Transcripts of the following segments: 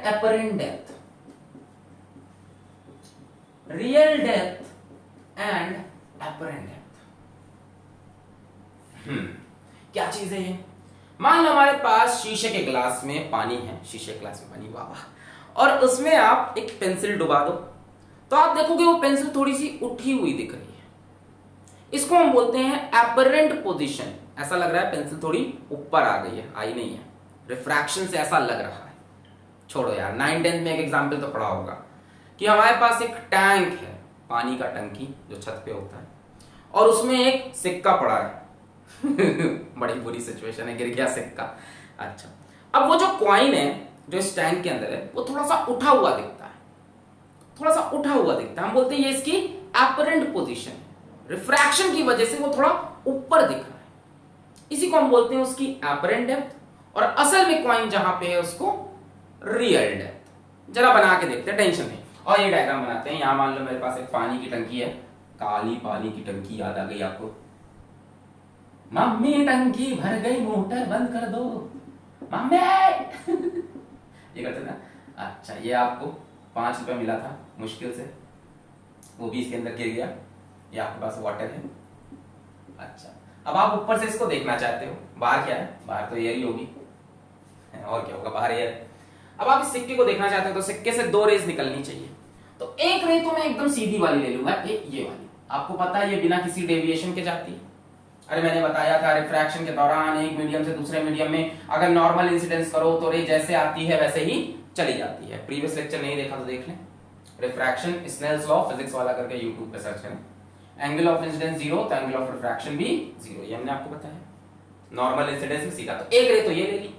apparent depth, real depth and apparent depth। क्या चीज है ये? मान लो हमारे पास शीशे के गिलास में पानी है, शीशे के गिलास में पानी, वाह वाह, और उसमें आप एक पेंसिल डुबा दो तो आप देखोगे वो पेंसिल थोड़ी सी उठी हुई दिख रही है। इसको हम बोलते हैं एपरेंट पोजीशन। ऐसा लग रहा है पेंसिल थोड़ी ऊपर आ गई है, आई नहीं है, रिफ्रैक्शन से ऐसा लग रहा है। छोड़ो यार, 9th-10th में एक एग्जाम्पल तो पढ़ा होगा कि हमारे पास एक टैंक है, पानी का टंकी जो छत पे होता है, और उसमें एक सिक्का पड़ा है। बड़ी बुरी सिचुएशन है, गिर गया सिक्का। अच्छा, अब वो जो कॉइन है जो इस टैंक के अंदर है वो थोड़ा सा उठा हुआ दिखता है, थोड़ा सा उठा हुआ दिखता है। हम बोलते हैं ये इसकी एपरेंट पोजीशन है, रिफ्रैक्शन की वजह से वो थोड़ा ऊपर दिख रहा है। इसी को हम बोलते हैं उसकी एपरेंट डेप्थ, और असल में कॉइन जहां पे है उसको रियल डेप्थ। जरा बना के देखते हैं, टेंशन नहीं। और ये डायग्राम बनाते हैं। यहां मान लो मेरे पास एक पानी की टंकी है, काली पानी की टंकी याद आ गई आपको? मम्मी टंकी भर गई, मोटर बंद कर दो मम्मी। ये करते ना। अच्छा, ये आपको 5 रुपए मिला था मुश्किल से, वो भी इसके अंदर गिर गया। ये आपके पास वाटर है। अच्छा, अब आप ऊपर से इसको देखना चाहते हो, बाहर क्या है? बाहर तो एयर ही होगी, और क्या होगा? बाहर एयर। अब आप इस सिक्के को देखना चाहते हो तो सिक्के से 2 रेज निकलनी चाहिए। तो एक रे तो मैं एकदम सीधी वाली ले लूंगा, ये वाली। आपको पता है ये बिना किसी डेविएशन के जाती है। अरे मैंने बताया था रिफ्रैक्शन के दौरान एक मीडियम से दूसरे मीडियम में अगर नॉर्मल इंसिडेंस करो तो रे जैसे आती है वैसे ही चली जाती है। प्रीवियस लेक्चर नहीं देखा तो देख लें, रिफ्रैक्शन स्नेल्स लॉ फिजिक्स वाला करके यूट्यूब पे सर्च करें। एंगल ऑफ इंसिडेंस 0 तो एंगल ऑफ रिफ्रैक्शन भी 0, ये हमने आपको बताया। नॉर्मल इंसिडेंस में सीधा, तो एक रे तो ये ले ली,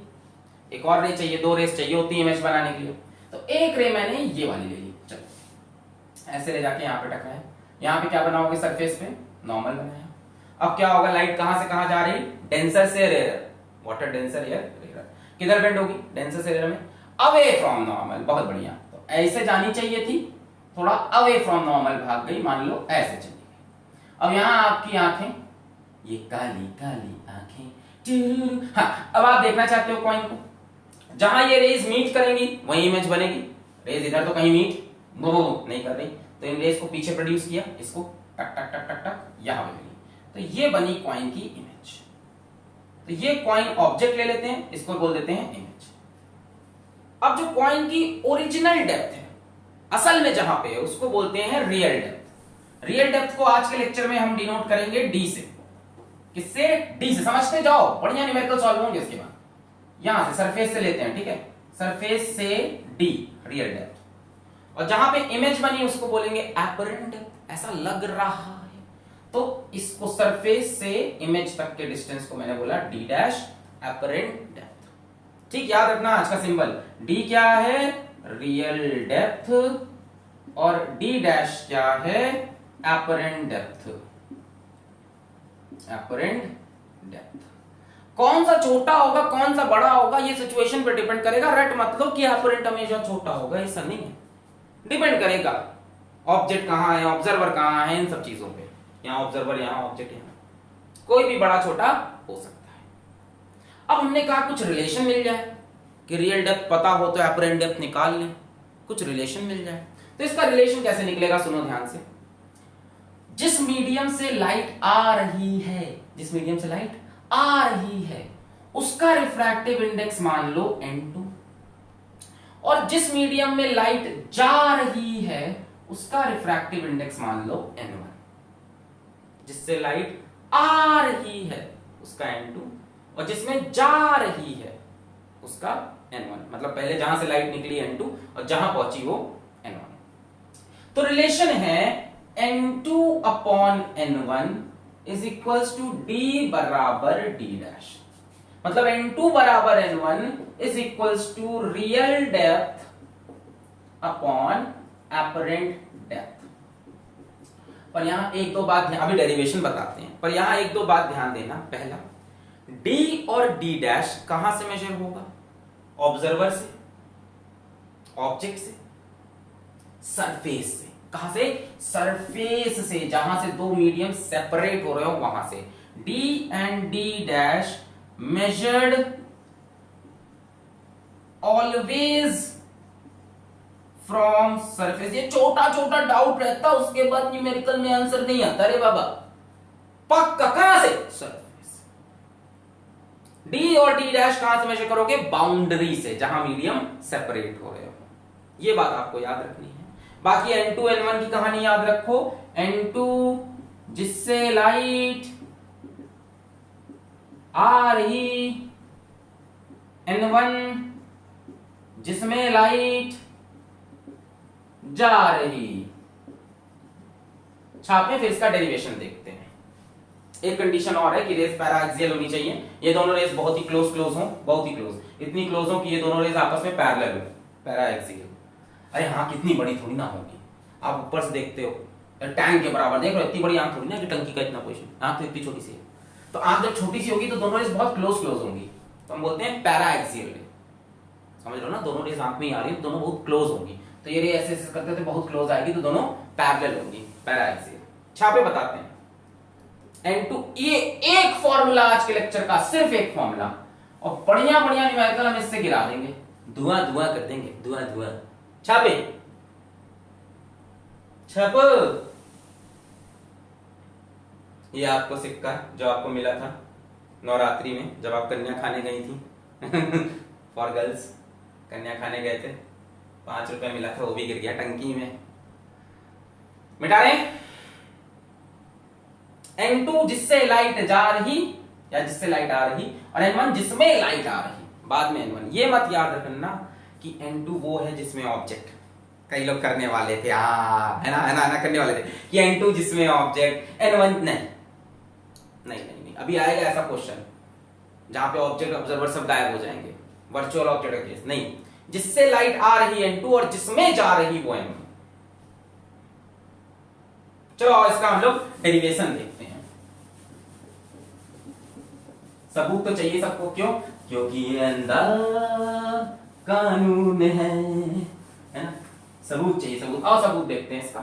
एक और रे चाहिए, 2 रेस चाहिए होती है इमेज बनाने के लिए, तो एक रे मैंने ये वाली ले ली। चलो ऐसे ले जाके यहाँ पे टकराया, यहाँ पे क्या बनाओगे? सरफेस पे नॉर्मल बनाया। अब क्या होगा? लाइट कहां से कहां जा रही? डेंसर से rarer, water denser, air rarer. किधर बेंड होगी? डेंसर से रेयर में, अवे फ्रॉम नॉर्मल। बहुत बढ़िया, तो ऐसे जानी चाहिए थी, थोड़ा अवे फ्रॉम नॉर्मल भाग गई, मान लो ऐसे चली गई। अब यहां आपकी आंखें, ये काली काली आंखें। हाँ, अब आप देखना चाहते हो कॉइन को, जहां ये रेज मीट करेंगी वही इमेज बनेगी। रेज इधर तो कहीं मीट नहीं कर रही, तो इन रेज को पीछे प्रोड्यूस किया, इसको टक टक टक टक टक यहां बनेगी, तो ये बनी कॉइन की इमेज। तो ये कॉइन ऑब्जेक्ट ले लेते हैं, इसको बोल देते हैं इमेज। अब जो कॉइन की ओरिजिनल डेप्थ है, असल में जहां पे है, उसको बोलते हैं रियल डेप्थ। रियल डेप्थ को आज के लेक्चर में हम डिनोट करेंगे डी से। किससे? डी से। समझते जाओ, बढ़िया न्यूमेरिकल सॉल्व होंगे इसके बाद। यहां से सरफेस से लेते हैं, ठीक है? सरफेस से डी, रियल डेप्थ। और जहां पे इमेज बनी उसको बोलेंगे एपरेंट डेप्थ। ऐसा लग रहा है तो इसको सरफेस से इमेज तक के डिस्टेंस को मैंने बोला डी डैश, एपरेंट डेप्थ। ठीक, याद रखना आज का सिंबल। डी क्या है? रियल डेप्थ, और डी डैश क्या है? Apparent depth. एपरेंट डेप्थ कौन सा छोटा होगा कौन सा बड़ा होगा ये सिचुएशन पे डिपेंड करेगा। रट मत लो कि एपरेंट हमेशा छोटा होगा, ऐसा नहीं है। डिपेंड करेगा ऑब्जेक्ट कहां है, ऑब्जर्वर कहां है, इन सब चीजों पे। यहां ऑब्जर्वर, यहां ऑब्जेक्ट, यहां कोई भी बड़ा छोटा हो सकता है। अब हमने कहा कुछ रिलेशन मिल जाए कि रियल डेप्थ पता हो तो एपरेंट डेप्थ निकाल लें, कुछ रिलेशन मिल जाए। तो इसका रिलेशन कैसे निकलेगा? सुनो ध्यान से। जिस मीडियम से लाइट आ रही है, जिस मीडियम से लाइट आ रही है उसका रिफ्रैक्टिव इंडेक्स मान लो n2, और जिस मीडियम में लाइट जा रही है उसका रिफ्रैक्टिव इंडेक्स मान लो n1। जिससे लाइट आ रही है उसका n2, और जिसमें जा रही है उसका n1। मतलब पहले जहां से लाइट निकली n2 और जहां पहुंची वो n1। तो रिलेशन है n2 upon n1 is equals to d बराबर d डैश। मतलब n2 बराबर n1 is equals to real depth upon apparent depth. पर यहां एक दो बात, अभी डेरिवेशन बताते हैं, पर यहां एक दो बात ध्यान देना। पहला, d और d डैश कहां से मेजर होगा? ऑब्जर्वर से, ऑब्जेक्ट से, सरफेस से। कहां से? सरफेस से, जहां से दो मीडियम सेपरेट हो रहे हो वहां से। d and d dash measured always from surface. ये छोटा छोटा डाउट रहता, उसके बाद न्यूमेरिकल में आंसर नहीं आता रे बाबा, पक्का। कहां से? सरफेस। डी और डी डैश कहां से मेजर करोगे? बाउंड्री से, जहां मीडियम सेपरेट हो रहे हो। ये बात आपको याद रखनी है। बाकी N2 N1 की कहानी याद रखो। N2 जिससे लाइट आ रही, N1 जिसमें लाइट जा रही। छापे, फिर इसका डेरिवेशन देखते हैं। एक कंडीशन और है कि रेस पैराएक्सियल होनी चाहिए। ये दोनों रेस बहुत ही क्लोज हो, बहुत ही क्लोज, इतनी क्लोज हो कि ये दोनों रेस आपस में पैरेलल हो, पैराएक्सियल। अरे हाँ, कितनी बड़ी थोड़ी ना होगी, आप ऊपर से देखते हो टैंक के बराबर, देख रहे हो, इतनी बड़ी आंख थोड़ी ना कि टंकी का इतना पोजीशन, आंख तो इतनी छोटी सी है। तो आंख जब छोटी सी होगी तो दोनों रेस बहुत क्लोज होंगी, तो हम बोलते हैं पैराएक्सियल रे। समझ लो ना, दोनों रेस आंख में ही आ रही है, दोनों बहुत क्लोज होंगी। तो ये रे ऐसे ऐसे करते थे, बहुत क्लोज आएगी तो दोनों पैरेलल होंगी, पैराएक्सियल। छापे बताते हैं। N2, ये एक फॉर्मूला आज के लेक्चर का, सिर्फ एक फॉर्मूला, और बढ़िया बढ़िया न्यूमेरिकल हम इससे गिरा देंगे, धुआं धुआं कर देंगे, धुआं धुआं। छापे, छाप। ये आपको सिक्का जो आपको मिला था नवरात्रि में, जब आप कन्या खाने गई थी फॉर गर्ल्स, कन्या खाने गए थे, 5 रुपए मिला था, वो भी गिर गया टंकी में। मिटा रहे। N2 जिससे लाइट जा रही या जिससे लाइट आ रही, और N1 जिसमें लाइट आ रही, बाद में N1। ये मत याद रखना कि N2 वो है जिसमें ऑब्जेक्ट, कई लोग करने वाले थे, है ना करने वाले थे कि N2 जिसमें ऑब्जेक्ट, N1 नहीं। अभी आएगा ऐसा क्वेश्चन जहां पे ऑब्जेक्ट ऑब्जर्वर सब गायब हो जाएंगे, वर्चुअल ऑब्जेक्ट का केस नहीं। जिससे लाइट आ रही N2 और जिसमें जा रही वो N1। चलो इसका हम लोग डेरिवेशन देखते हैं। सबूत तो चाहिए सबको, क्यों? क्योंकि ये अंदर कानून है ना। सबूत चाहिए, सबूत। आओ सबूत देखते हैं इसका।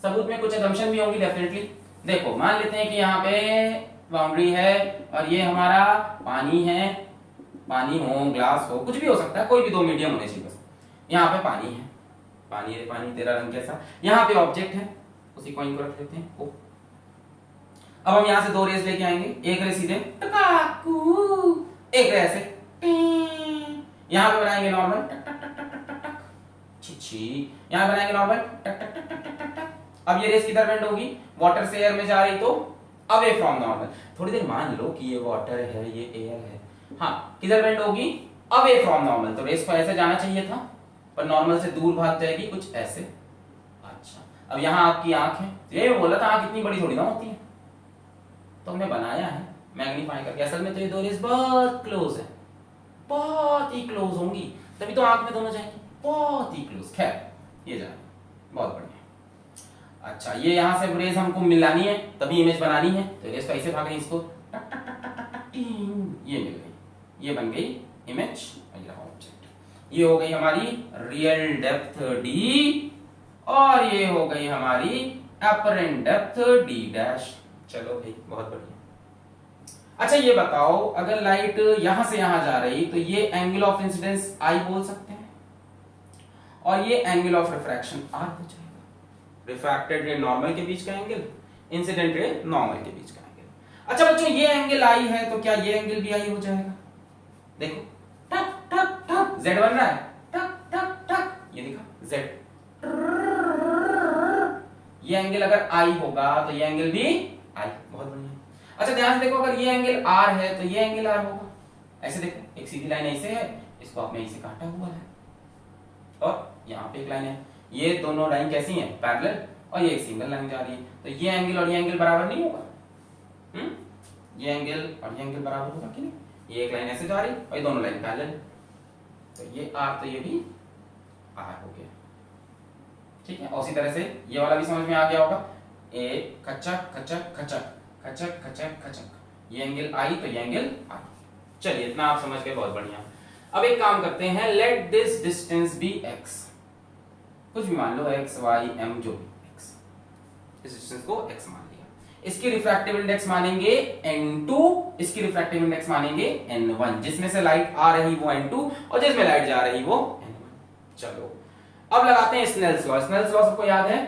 सबूत में कुछ असम्पशन भी होंगी डेफिनेटली। देखो, मान लेते हैं कि यहाँ पे बाउंड्री है और ये हमारा पानी है, पानी हो, ग्लास हो, कुछ भी हो सकता है, कोई भी दो मीडियम होने चाहिए बस। यहाँ पे पानी है, पानी है, पानी तेरा रंग कैसा। यहाँ पे ऑब्जेक्ट है, उसी कॉइन को रख लेते हैं। ओ, अब हम यहाँ से 2 रेस लेके आएंगे, एक रेस सीधे टकाकू, एक रेस ऐसे, यहाँ पे बनाएंगे नॉर्मल टक टक टक टक टक टक, छी, यहाँ बनाएंगे नॉर्मल टक टक टक टक टक टक। अब ये रेस किधर बेंड होगी? वाटर से एयर में जा रही तो अवे फ्रॉम नॉर्मल। थोड़ी देर मान लो कि ये वाटर है, ये एयर है, हाँ, किधर बेंड होगी? Away from normal. तो रेस को ऐसे जाना चाहिए था, पर नॉर्मल से दूर भाग जाएगी, कुछ ऐसे। अच्छा, अब यहाँ आपकी आंख है, ये मैं बोला था आंख इतनी बड़ी थोड़ी ना होती है, तो हमने बनाया है मैग्नीफाई करके। असल में तो ये 2 रेस बहुत क्लोज है, बहुत ही क्लोज होंगी, तभी तो आंख में दोनों जाएंगी, बहुत ही क्लोज। खैर, ये जाए, बहुत बढ़िया। अच्छा, ये यहां से रेस हमको मिलानी है, तभी इमेज बनानी है, तो रेस कैसे भाग रही है? इसको टक टक टक टक टक, ये मिल गई, ये बन गई इमेज, ये रहा ऑब्जेक्ट। ये हो गई हमारी रियल डेप्थ डी, और ये हो गई हमारी अपरेंट डेप्थ डी डैश। चलो भाई, बहुत बढ़िया। अच्छा, ये बताओ, अगर लाइट यहां से यहां जा रही तो ये एंगल ऑफ इंसिडेंस आई बोल सकते हैं, और ये एंगल ऑफ रिफ्रैक्शन आर हो जाएगा। रिफ्रैक्टेड रे नॉर्मल के बीच का एंगल, इंसिडेंट रे नॉर्मल के बीच का एंगल। अच्छा बच्चों, ये एंगल आई है तो क्या ये एंगल भी आई हो जाएगा? देखो, टक टक टक, जेड बन रहा है, टक टक टक, ये दिखा जेड। ये एंगल अगर आई होगा तो ये एंगल भी आई। बहुत बढ़िया। अच्छा, ध्यान से देखो, अगर ये एंगल आर है तो ये एंगल आर होगा। ऐसे देखो, एक सीधी लाइन ऐसे है, इसको आपने ऐसे काटा हुआ है, और यहाँ पे एक लाइन है, ये दोनों लाइन कैसी हैं? पैरेलल, और ये एक सिंगल लाइन जा रही है, तो ये एंगल और ये एंगल बराबर नहीं होगा। ये एंगल और ये एंगल बराबर होगा कि नहीं? ये एक लाइन ऐसे जा रही और ये दोनों लाइन पैरेलल, तो ये आर तो ये भी आर हो गया। ठीक है, और उसी तरह से ये वाला भी समझ में आ गया होगा। ए खचक खचक खचक खचक खचक खचक, ये एंगल आई तो ये एंगल आई। चलिए, इतना आप समझ गए, बहुत बढ़िया। अब एक काम करते हैं, let this distance be x, कुछ भी मान लो, x y m, जो भी x, इस डिस्टेंस को x मान लिया। इसकी रिफ्रैक्टिव इंडेक्स मानेंगे n2, इसकी रिफ्रैक्टिव इंडेक्स मानेंगे n1। जिसमें से लाइट आ रही वो n2 और जिसमें लाइट जा रही वो n1। चलो, अब लगाते हैं स्नेल्स लॉ। स्नेल्स लॉ सबको याद है?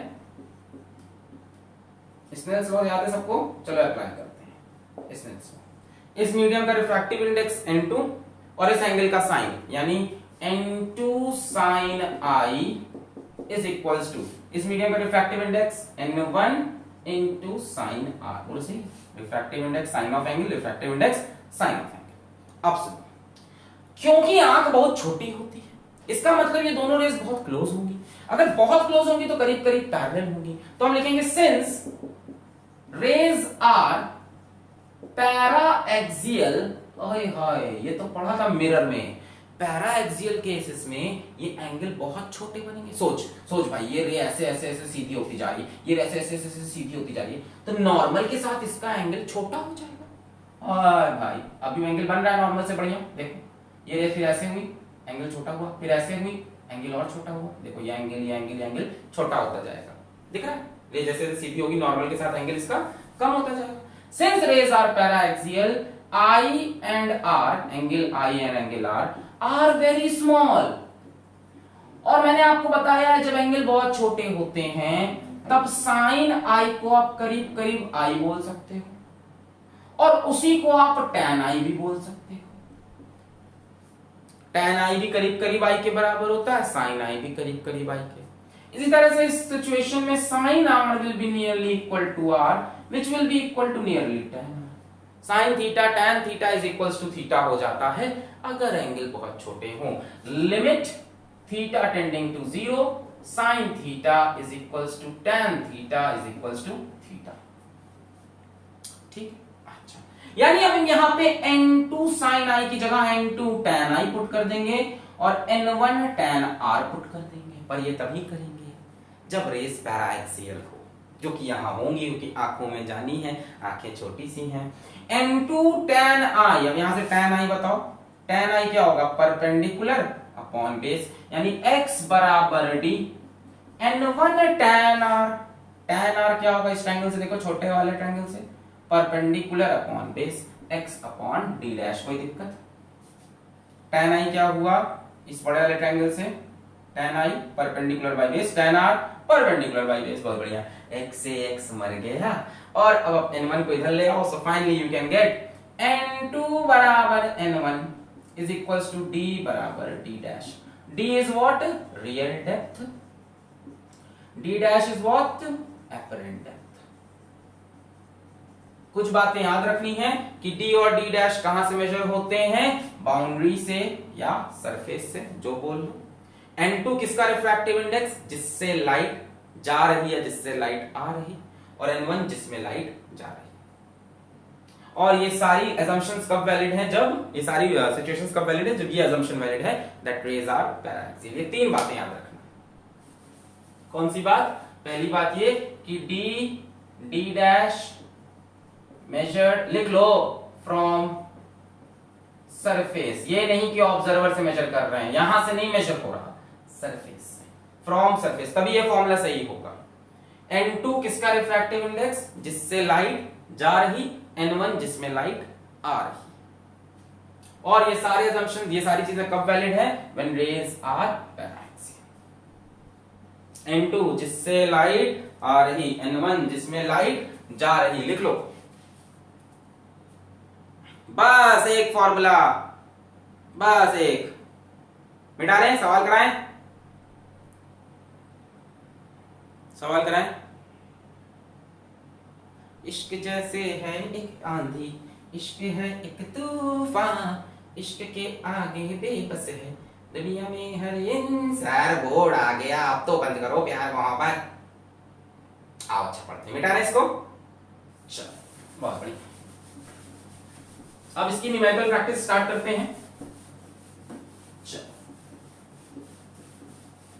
स्नेल्स लॉ याद है सबको? चलो अप्लाई करते हैं स्नेल्स लॉ। इस मीडियम का रिफ्रैक्टिव इंडेक्स n2 और इस एंगल का साइन यानी n2 sin i is equals to, इस मीडियम का refractive index n1 into sin r। बोलो सही, refractive index sine of angle, refractive index sine of angle. अब सुनो, क्योंकि आंख बहुत छोटी होती है इसका मतलब ये दोनों रेज बहुत क्लोज होंगी। अगर बहुत क्लोज होंगी तो करीब करीब पैरेलल होंगी, तो हम लिखेंगे since rays are paraxial. ओए हाय, ये तो पढ़ा था मिरर में। पैरा एक्सियल केसेस में ये एंगल बहुत छोटे बनेंगे। सोच भाई, ये रे ऐसे ऐसे ऐसे सीधी होती जा रही है, ये रे ऐसे ऐसे ऐसे सीधी होती जा रही है, तो नॉर्मल के साथ इसका एंगल छोटा हो जाएगा। और भाई अभी एंगल बन रहा है नॉर्मल से बढ़िया। देखो ये रे फिर ऐसे हुई, एंगल छोटा हुआ, फिर ऐसे हुई, एंगल और छोटा हुआ। देखो ये एंगल ये एंगल ये एंगल छोटा होता जाएगा। दिख रहा है? रे जैसे सीधी होगी नॉर्मल के साथ एंगल इसका कम होता जाएगा। Since rays are paraxial, I and R, angle I and angle R are very small। और मैंने आपको बताया है जब एंगल बहुत छोटे होते हैं तब साइन I को आप करीब करीब I बोल सकते हो और उसी को आप tan I भी बोल सकते हो। tan I भी करीब करीब I के बराबर होता है, sin I भी करीब करीब I के। इसी तरह से इस सिचुएशन में sin R will be nearly equal to R which will be equal to nearly tan। Sine theta tan theta is equals to theta हो जाता है अगर एंगल बहुत छोटे हों। Limit theta tending to 0, sine theta is equals to tan theta is equals to theta. ठीक, अच्छा, यानी अब यहां पे n2 sin i की जगह n2 tan i पुट कर देंगे और n1 tan r पुट कर देंगे। पर ये तभी करेंगे जब रेस पैरा एक्सियल हो, जो कि यहां होंगी क्योंकि आंखों में जानी है, आंखें छोटी सी हैं। n2 tan i, अब यहां से tan i बताओ, tan i क्या होगा? परपेंडिकुलर अपॉन बेस, यानी x बराबर d। n1 tan r, tan r क्या होगा इस ट्रायंगल से? देखो छोटे वाले ट्रायंगल से, perpendicular upon base x upon d dash. कोई दिक्कत? tan i क्या हुआ इस बड़े वाले ट्रायंगल से? tan i perpendicular by base, tan r perpendicular by base. बहुत बढ़िया, x से x मर गया और अब n1 को इधर ले आओ। So finally you can get n2 बराबर n1 is equals to d बराबर d dash. d is what? Real depth, d dash is what? Apparent depth. कुछ बातें याद रखनी है कि d और d डैश कहां से मेजर होते हैं? बाउंड्री से या सरफेस से, जो बोल लो। n2 किसका रिफ्रैक्टिव इंडेक्स? जिससे लाइट जा रही है, जिससे लाइट आ रही, और n1 जिसमें लाइट जा रही। और ये सारी assumptions कब वैलिड हैं? जब ये सारी सिचुएशंस कब वैलिड है? जब ये assumption वैलिड है that rays are parallax। ये तीन बातें याद रखना। कौन सी बात? पहली बात ये कि d डैश मेजर्ड, लिख लो, फ्रॉम सरफेस। ये नहीं कि ऑब्जर्वर से मेजर कर रहे हैं, यहां से नहीं मेजर हो रहा, सरफेस से, फ्रॉम सरफेस, तभी ये फॉर्मूला सही होगा। n2 किसका रिफ्रैक्टिव इंडेक्स? जिससे लाइट जा रही, n1 जिसमें लाइट आ रही। और ये सारे assumptions, ये सारी चीजें कब वैलिड है? when rays are parallax। n2 जिससे लाइट आ रही, n1 जिसमें लाइट जा रही। लिख लो, बस एक फॉर्मूला, बस एक। मिटा रहे हैं? सवाल कराएं? सवाल कराएं? इश्क जैसे है एक आंधी, इश्क है एक तूफान, इश्क के आगे बेबस है दुनिया में हर इंसान। बोर्ड आ गया, अब तो बंद करो प्यार मोहब्बत। आओ अच्छा पढ़ते, मिटा रहे इसको। चलो बहुत बढ़िया, अब इसकी न्यूमेरिकल प्रैक्टिस स्टार्ट करते हैं।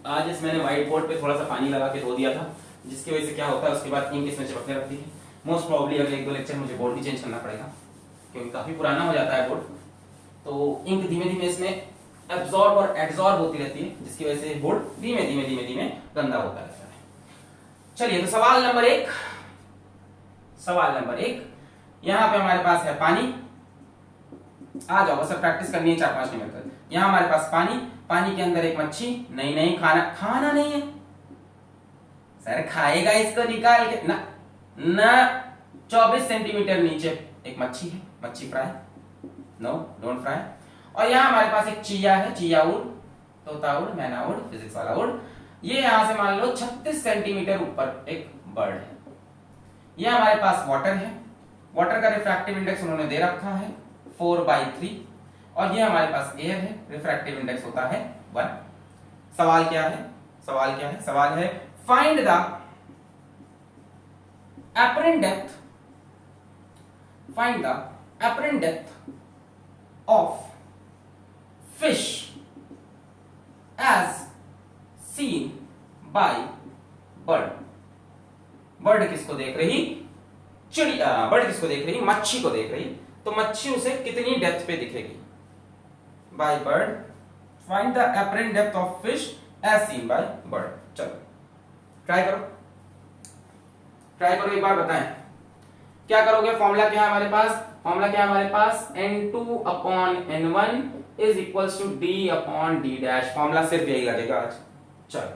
आज इस मैंने व्हाइट बोर्ड पे थोड़ा सा पानी लगा के धो दिया था, जिसकी वजह से क्या होता है उसके बाद इंक इसमें चिपकने लगती है। मोस्ट प्रॉब्ली अगले एक दो लेक्चर मुझे बोर्ड भी चेंज करना पड़ेगा क्योंकि काफी पुराना हो जाता है बोर्ड, तो इंक धीमे धीमे इसमें एब्जॉर्ब और एडजॉर्ब होती रहती है, जिसकी वजह से बोर्ड धीमे धीमे धीमे धीमे गंदा होता रहता है। चलिए, तो सवाल नंबर एक, सवाल नंबर एक, यहां पे हमारे पास है पानी, आ जाओ, बस प्रैक्टिस करनी है 4-5 मिनट तक। यहाँ हमारे पास पानी, पानी के अंदर एक मच्छी, नहीं नहीं खाना, खाना नहीं है सर, खाएगा इसको निकाल के ना ना। 24 सेंटीमीटर नीचे एक मच्छी है, मच्छी फ्राई, नो डोंट फ्राई। और यहाँ हमारे पास एक चिया है, चिया उड़, तोता उड़, मैना उड़, फिजिक्स वाला उड़। ये यहां से मान लो 36 सेंटीमीटर ऊपर एक बर्ड है। ये हमारे पास वाटर है, वाटर का रिफ्रैक्टिव इंडेक्स उन्होंने दे रखा है 4/3, और ये हमारे पास एयर है, रिफ्रैक्टिव इंडेक्स होता है 1। सवाल क्या है, सवाल क्या है, सवाल है find the apparent depth, find the apparent depth of fish as seen by bird। Bird किसको देख रही, चिड़िया, बर्ड किसको देख रही, मच्छी को देख रही, तो मच्छी उसे कितनी डेप्थ पे दिखेगी, by bird. Find the apparent depth of fish as seen by bird। चलो ट्राई करो, ट्राई करो, एक बार बताएं क्या करोगे। फॉर्मूला क्या है हमारे पास, फॉर्मूला क्या है हमारे पास, n2/n1 is equals to d/d dash. Formula सिर्फ यही लगेगा आज। चलो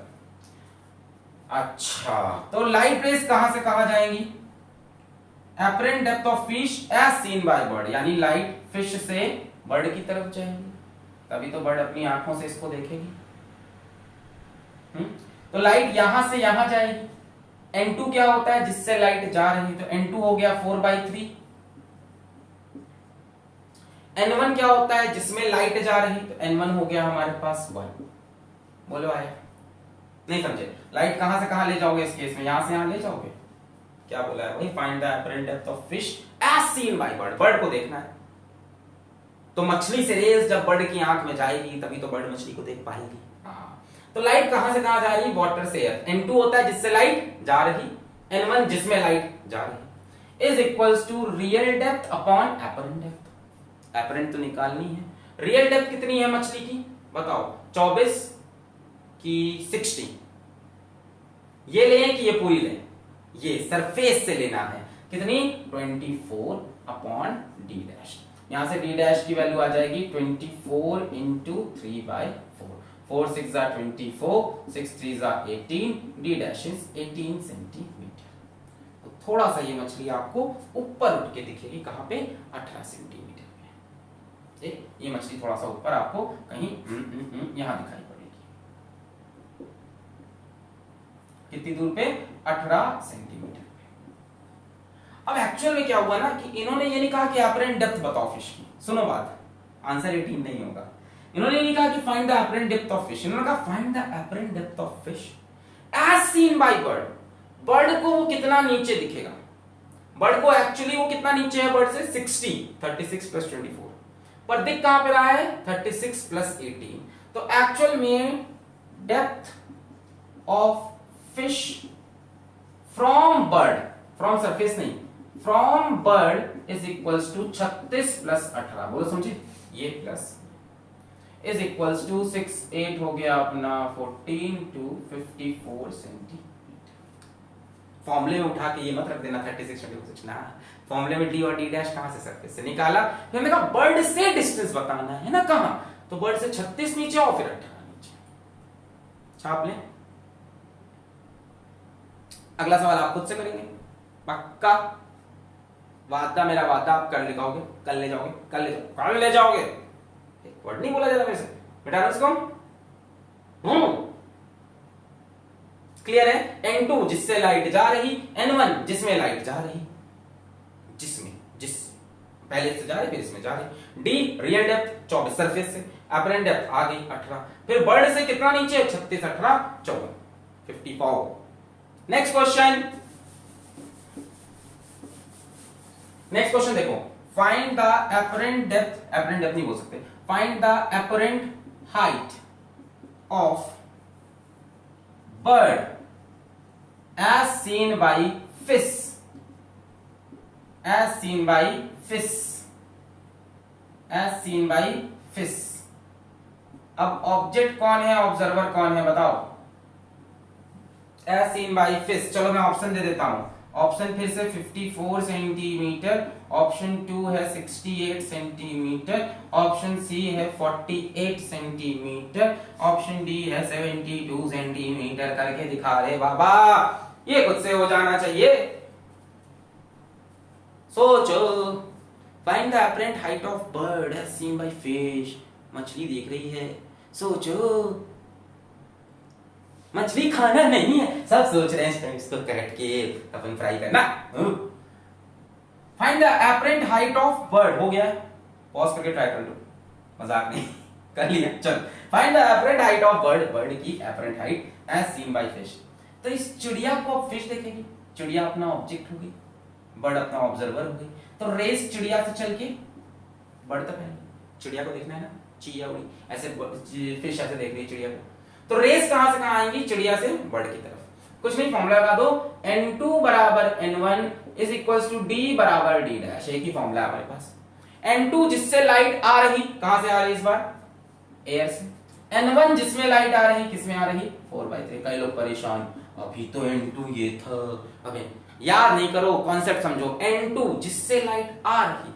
अच्छा, तो लाइट रेज कहां से कहां जाएंगी, apparent depth of fish as seen by bird, यानी लाइट फिश से बर्ड की तरफ जाएगी, तभी तो बर्ड अपनी आंखों से इसको देखेगी। तो लाइट यहां से यहां जाएगी। n2 क्या होता है, जिससे लाइट जा रही, तो n2 हो गया 4/3। n1 क्या होता है, जिसमें लाइट जा रही, तो n1 हो गया हमारे पास 1। बोलो आया, नहीं समझे, लाइट कहां से कहां ले जाओगे इस केस में, यहां से यहां ले जाओगे। क्या बोला है भाई, find the apparent depth of fish as seen by bird, bird को देखना है। तो मछली से रेज जब बर्ड की आंख में जाएगी तभी तो बर्ड मछली को देख पाएगी। तो लाइट कहां से कहां जा रही, वाटर से एयर। n2 होता है जिससे लाइट जा रही, n1 जिसमें लाइट जा रही, is equals to real depth upon apparent depth. Apparent तो निकालनी है, रियल डेप्थ कितनी है मछली की बताओ, 24 की 60, ये लें कि ये पूरी लें, ये सरफेस से लेना है, कितनी 24/d डैश। यहां से d डैश की वैल्यू आ जाएगी 24 इंटू 3/4, 4 6 जा 24, 6 3 जा 18, d डैश इज 18 सेंटीमीटर। तो थोड़ा सा ये मछली आपको ऊपर उठ के दिखेगी, कहां पे 18 सेंटीमीटर पे। ये मछली थोड़ा सा ऊपर आपको कहीं यहां दिखाई पड़ेगी, कितनी दूर पे, 18 सेंटीमीटर पे। अब एक्चुअल में क्या हुआ ना कि इन्होंने ये नहीं कहा कि apparent डेप्थ बताओ फिश की, सुनो बात, आंसर 18 नहीं होगा। इन्होंने नहीं कहा कि find the apparent depth of fish, इन्होंने कहा find the apparent depth of fish as seen by bird। Bird को वो कितना नीचे दिखेगा, बर्ड को एक्चुअली वो कितना नीचे है बर्ड से, 60, 36 + 24, पर दिख कहां पे रहा है, 36 + 18। तो एक्चुअल में depth of fish from bird, from surface नहीं, from bird is equals to 36 + 18, बोलो समझे, ये प्लस इज इक्वल्स टू 6 8 हो गया अपना 14 to 54 सेंटीमीटर। फॉर्मूले में उठा के ये मत रख देना 36 24 ना, फॉर्मूले में d और d डैश कहां से, सरफेस से निकाला। फिर हमने कहा बर्ड से डिस्टेंस बताना है ना, कहां, तो बर्ड से 36 नीचे और फिर 18 नीचे, छाप लें। अगला सवाल आप खुद से करेंगे, पक्का वादा, मेरा वादा, आप कर ले जाओगे, कल ले जाओगे, कल ले जाओगे, कल ले जाओगे। एक वर्ड नहीं बोला जा रहा मेरे से, बेटा इसको क्लियर है। n2 जिससे लाइट जा रही, n1 जिसमें लाइट जा रही, जिस पहले से जा रही फिर इसमें जा रही, d रियल डेप्थ 24 सरफेस से, अपरेंट डेप्थ आ गई 18, फिर बर्ड से कितना नीचे, 36 18 54 54। नेक्स्ट क्वेश्चन, नेक्स्ट क्वेश्चन देखो, फाइंड द apparent depth नहीं बोल सकते, find the apparent height of bird as seen by fish, as seen by fish, as seen by fish। अब ऑब्जेक्ट कौन है, ऑब्जर्वर कौन है बताओ, as seen by fish। चलो मैं ऑप्शन दे देता हूं, ऑप्शन फिर से 54 सेंटीमीटर ऑप्शन 2 है 68 सेंटीमीटर, ऑप्शन सी है 48 सेंटीमीटर, ऑप्शन डी है 72 सेंटीमीटर करके दिखा रहे बाबा। ये खुद से हो जाना चाहिए। सोचो। Find the apparent height of bird as seen by fish. मछली देख रही है, सोचो। मछली खाना नहीं है, सब सोच रहे हैं इसको काट के अपन फ्राई करना। Find the apparent height of bird. हो गया, पॉज करके ट्राई कर लो, मजाक नहीं कर लिया। चल, find the apparent height of bird. Bird की apparent height as seen by fish. तो इस चिड़िया को अब फिश देखेगी, चिड़िया अपना ऑब्जेक्ट होगी, बर्ड अपना ऑब्जर्वर हो गई। तो रेस चिड़िया से चल के बर्ड तक है। चिड़िया को देखना है ना, चिड़िया उड़ी ऐसे, फिश ऐसे देख रही है चिड़िया को। तो रेस कहां से कहां आएंगी, चिड़िया से बर्ड की तरफ। कुछ नहीं, फॉर्मूला लगा दो, n2 बराबर n1 is equals to d बराबर d डैश। एक ही फॉर्मूला है हमारे पास। n2 जिससे लाइट आ रही, कहां से आ रही इस बार, एयर से। n1 जिसमें लाइट आ रही, किसमें आ रही, 4/3। कई लोग परेशान, अभी तो n2 ये था। अबे याद नहीं करो, कॉन्सेप्ट समझो। n2 जिससे लाइट आ रही,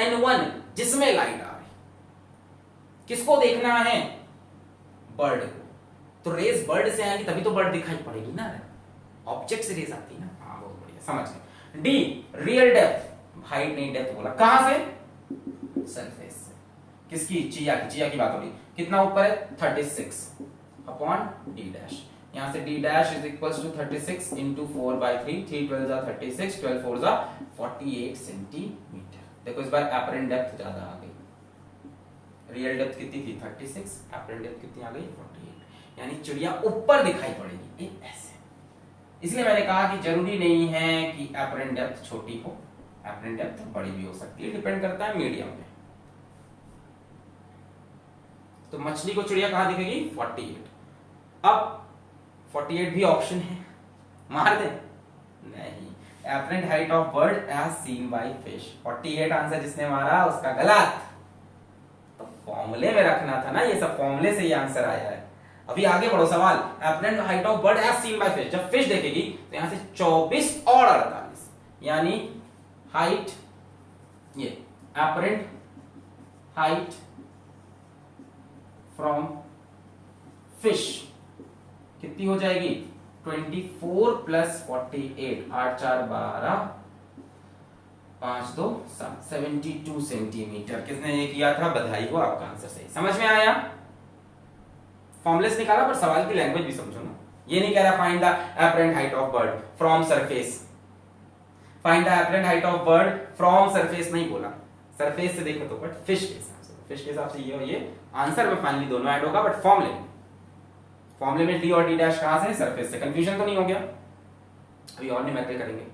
n1 जिसमें लाइट आ रही। किसको देखना है, बर्ड को। तो रेस बर्ड से आएंगी तभी तो बर्ड दिखाई पड़ेगी ना, ऑब्जेक्ट से रेस आती है ना। हाँ बहुत बढ़िया, समझ गए। डी रियल डेप्थ, हाइट नहीं डेप्थ बोला, कहां से, सरफेस से। किसकी, चिया की। चिया की बात हो रही, कितना ऊपर है, 36 अपॉन डी डैश। यहां से d dash is equals to 36 into 4/3। 3 12 जा 36, 12 4 जा 48 सेंटीमीटर। देखो इस बार अपरेंट डेप्थ ज्यादा आ गई। रियल डेप्थ कितनी थी, 36, अपरेंट डेप्थ कितनी आ गई, 48। यानी चिड़िया ऊपर दिखाई पड़ेगी, ये ऐसे। इसलिए मैंने कहा कि जरूरी नहीं है कि अपरेंट डेप्थ छोटी हो, अपरेंट डेप्थ बड़ी भी हो सकती है, डिपेंड करता है मीडियम पे। तो मछली को चिड़िया कहां दिखेगी, 48। अब 48 भी ऑप्शन है, मार दे, नहीं। Apparent height of bird as seen by fish. 48 answer जिसने मारा उसका गलत। तो फॉर्मूले में रखना था ना, ये सब फॉर्मूले से ये आंसर आया है। अभी आगे बढ़ो सवाल। Apparent height of bird as seen by fish, जब फिश देखेगी तो यहां से 24 और 48, यानी हाइट, ये अपरेंट हाइट फ्रॉम फिश कितनी हो जाएगी, 24 प्लस 48, 8 4 12, 5 2 7, 72 सेंटीमीटर। किसने ये किया था, बधाई हो, आपका आंसर सही। समझ में आया, फॉर्मूले से निकाला, पर सवाल की लैंग्वेज भी समझो ना। ये नहीं कह रहा find the apparent height of bird from surface, find the apparent height of bird from surface नहीं बोला, सरफेस से देखो तो, बट फिश के हिसाब से, फिश के हिसाब से ये और ये आंसर में फाइनली दोनों ऐड होगा, बट फॉर्मूले में डी और डी डैश कहां से, सरफेस से। कंफ्यूजन तो नहीं हो गया, अभी और न्यूमेरिकल करेंगे।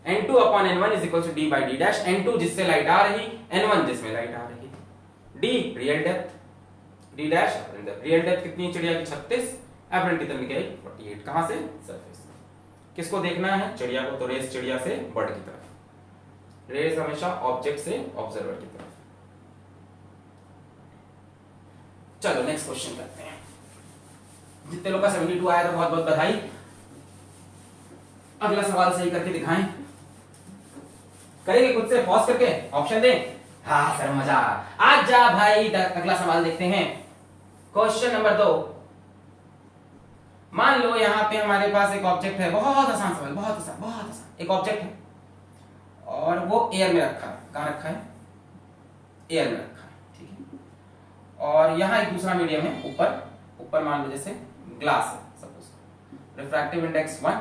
n2 upon n1 is equal to d by d dash. n2 जिससे लाइट आ रही, n1 जिसमें लाइट आ रही। d real depth, d dash apparent depth. Real depth कितनी है चिड़िया की, 36, अपरेंट कितनी निकली, 48। कहां से, सरफेस से। किसको देखना है, चिड़िया को। तो रेस चिड़िया से बर्ड की तरफ, रेस हमेशा ऑब्जेक्ट से ऑब्जर्वर की तरफ। चलो नेक्स्ट क्वेश्चन करते हैं। जितने लोग का 72 आया था बहुत बहुत बधाई। अगला सवाल सही करके दिखाएं, करेंगे खुद से, पॉज करके ऑप्शन दें। हाँ सर मजा आज जा भाई। अगला सवाल देखते हैं, क्वेश्चन नंबर 2। मान लो यहाँ पे हमारे पास एक ऑब्जेक्ट है, बहुत आसान सवाल, बहुत आसान बहुत आसान। एक ऑब्जेक्ट है और वो एयर में रखा है। कहां रखा है, एयर में रखा है, ठीक है। और यहाँ एक दूसरा मीडियम है, ऊपर ऊपर मान लो जैसे ग्लास है suppose. Refractive index 1,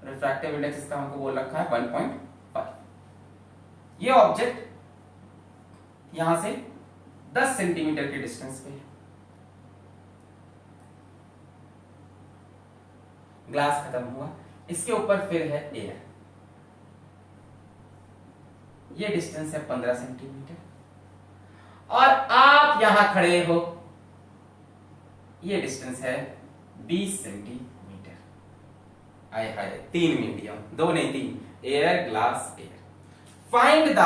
refractive index इसका हमको बोल रखा है 1.5। ये ऑब्जेक्ट यहां से 10 सेंटीमीटर के डिस्टेंस पे है। ग्लास खत्म हुआ, इसके ऊपर फिर है एयर। ये डिस्टेंस है 15 सेंटीमीटर और आप यहां खड़े हो, ये डिस्टेंस है 20 सेंटीमीटर। आए हाय, 3 मीडियम, 2 नहीं 3, air glass air. Find the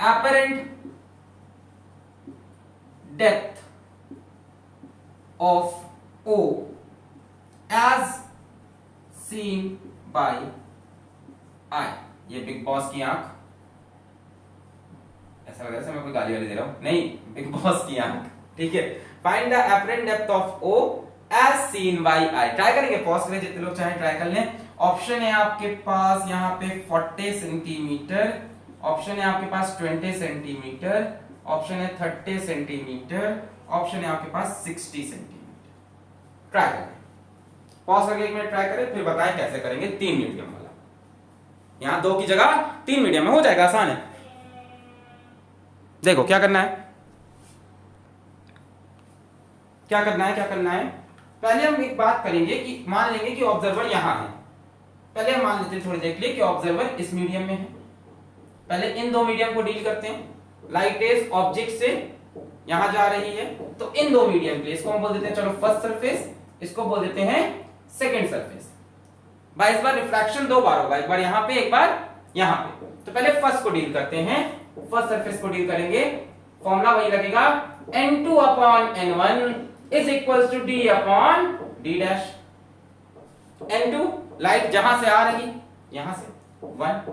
apparent depth of O as seen by आई, ये बिग बॉस की आंख, ऐसा लग रहा है जैसे मैं कोई गाली वाली दे रहा हूं, नहीं, बिग बॉस की आंख, ठीक है। Find the apparent depth of O as seen by eye. Try करेंगे, पॉज करें, जितने लोग चाहे ट्राई कर लें। ऑप्शन है आपके पास यहाँ पे 40 सेंटीमीटर, ऑप्शन है आपके पास 20 सेंटीमीटर, ऑप्शन है 30 सेंटीमीटर, ऑप्शन है आपके पास 60 सेंटीमीटर। ट्राई करें, पॉज करके 1 मिनट ट्राई करें, फिर बताएं कैसे करेंगे 3 मीडियम वाला। यहां 2 की जगह 3 मीडियम में हो जाएगा, आसान है। देखो क्या करना है, क्या करना है, क्या करना है। पहले हम एक बात करेंगे कि मान लेंगे कि ऑब्जर्वर यहां है। पहले हम मान लेते हैं थोड़ी देर के लिए कि ऑब्जर्वर इस मीडियम में है। पहले इन 2 मीडियम को डील करते हैं। लाइट इज ऑब्जेक्ट से यहां जा रही है, तो इन 2 मीडियम के लिए इसको हम बोल देते हैं, चलो फर्स्ट सरफेस, इसको बोल देते हैं सेकंड सरफेस। भाई इस बार रिफ्रैक्शन 2 बार होगा, एक बार यहां पे, एक बार यहां पे। तो पहले फर्स्ट को डील करते हैं, फर्स्ट सरफेस को डील करेंगे। फॉर्मूला वही लगेगा, n2 upon n1 is equal to d upon d dash. n2 light जहां से आ रही, यहां से 1,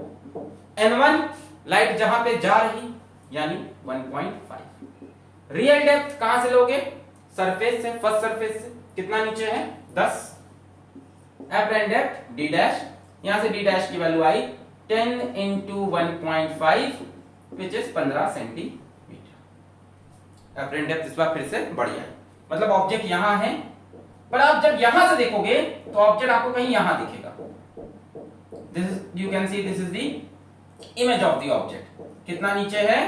n1 लाइट जहां पे जा रही यानी 1.5। रियल डेप्थ कहां से लोगे, सरफेस से, फर्स्ट सरफेस से। कितना नीचे है 10। एपरेंट डेप्थ d डैश, यहां से d डैश की value I 10 into 1.5 which is 15 centimetre. Apparent depth इस बार फिर से बढ़िया है, मतलब ऑब्जेक्ट यहां है, पर आप जब यहां से देखोगे तो ऑब्जेक्ट आपको कहीं यहां दिखेगा। This is, you can see this is the image of the object. कितना नीचे है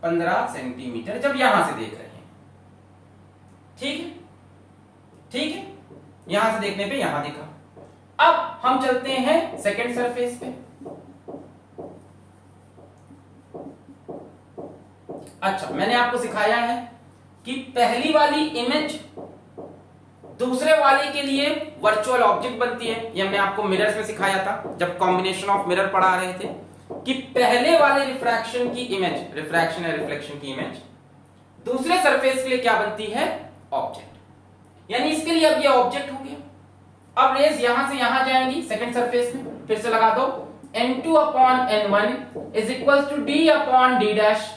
15 सेंटीमीटर, जब यहां से देख रहे हैं, ठीक है, ठीक है। यहां से देखने पे यहां दिखा। अब हम चलते हैं सेकंड सरफेस पे। अच्छा, मैंने आपको सिखाया है कि पहली वाली इमेज दूसरे वाले के लिए वर्चुअल ऑब्जेक्ट बनती है। ये हमने आपको मिरर्स में सिखाया था जब कॉम्बिनेशन ऑफ मिरर पढ़ा रहे थे, कि पहले वाले रिफ्रैक्शन की इमेज, रिफ्रैक्शन या रिफ्लेक्शन की इमेज दूसरे सरफेस के लिए क्या बनती है, ऑब्जेक्ट। यानी इसके लिए अब ये ऑब्जेक्ट हो गया। अब रेज यहां से यहां जाएंगी सेकंड सरफेस में, फिर से लगा दो, n2 upon n1 is equal to d upon d dash.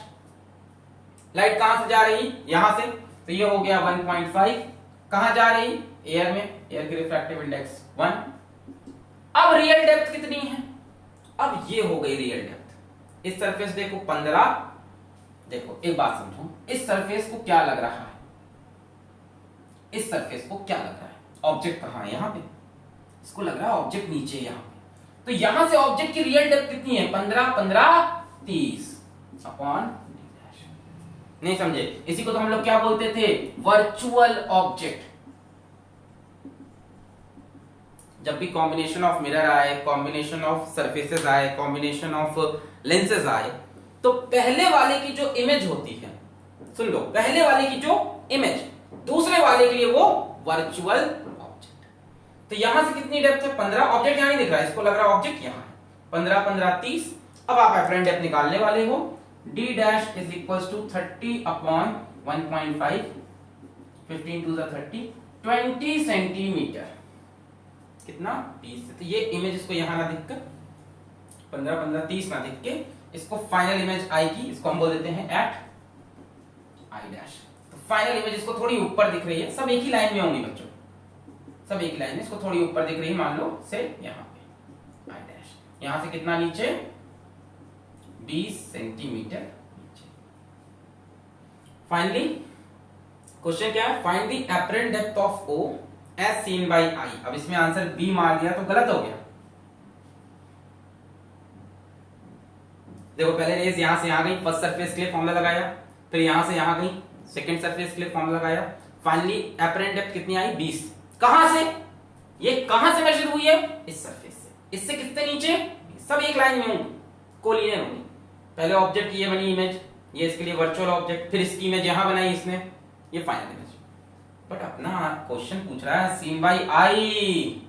Light कहां से जा रही, यहां से, तो ये हो गया 1.5। कहां जा रही, एयर में, एयर की रिफ्रैक्टिव इंडेक्स 1। अब रियल डेप्थ कितनी है, अब ये हो गई रियल डेप्थ। इस सरफेस देखो 15। देखो एक बात समझो, इस सरफेस को क्या लग रहा है, इस सरफेस को क्या लग रहा है, ऑब्जेक्ट कहां है, यहां पे, इसको लग रहा है ऑब्जेक्ट नीचे यहां पे। तो यहां से ऑब्जेक्ट की रियल डेप्थ कितनी है, 15 15 30 अपॉन, नहीं समझे, इसी को तो हम लोग क्या बोलते थे, वर्चुअल ऑब्जेक्ट। जब भी कॉम्बिनेशन ऑफ मिरर आए, कॉम्बिनेशन ऑफ सरफेसेस आए, कॉम्बिनेशन ऑफ लेंसेज आए, तो पहले वाले की जो इमेज होती है, सुन लो, पहले वाले की जो इमेज दूसरे वाले के लिए वो वर्चुअल ऑब्जेक्ट। तो यहां से कितनी डेप्थ है 15, ऑब्जेक्ट यहां नहीं दिख रहा है, इसको लग रहा है ऑब्जेक्ट यहां है, 15 15 30। अब आप एपरेंट डेप्थ निकालने वाले हो, d dash is equal to 30 upon 1.5, 15 to 30, 20 centimetre. कितना 20। तो ये इमेज इसको यहां ना दिखकर 15 15 30 ना दिख के, इसको फाइनल इमेज आएगी, इसको हम बोल देते हैं एट आई डैश। तो फाइनल इमेज इसको थोड़ी ऊपर दिख रही है, सब एक ही लाइन में होंगी बच्चों, सब एक ही लाइन में, इसको थोड़ी ऊपर दिख रही है, मान लो से यहां पे आई डैश, यहां से कितना नीचे 20 सेंटीमीटर नीचे। फाइनली क्वेश्चन क्या है, find the apparent depth of O as seen by eye. अब इसमें आंसर बी मार दिया तो गलत हो गया। देखो पहले रेस यहां से यहां गई, फर्स्ट सरफेस के लिए फॉर्मूला लगाया, फिर यहां से यहां गई, सेकंड सरफेस के लिए फॉर्मूला लगाया, फाइनली एपरेंट डेप्थ कितनी आई 20। कहां से, ये कहां से मेजर हुई है, इस सरफेस से, इससे कितने नीचे, सब एक लाइन में होंगी, कोलिनियर होंगी। पहले ऑब्जेक्ट की ये बनी इमेज, ये इसके लिए वर्चुअल ऑब्जेक्ट, फिर इसकी इमेज यहां बनाई इसने, ये फाइनल इमेज। बट अपना क्वेश्चन पूछ रहा है seen by eye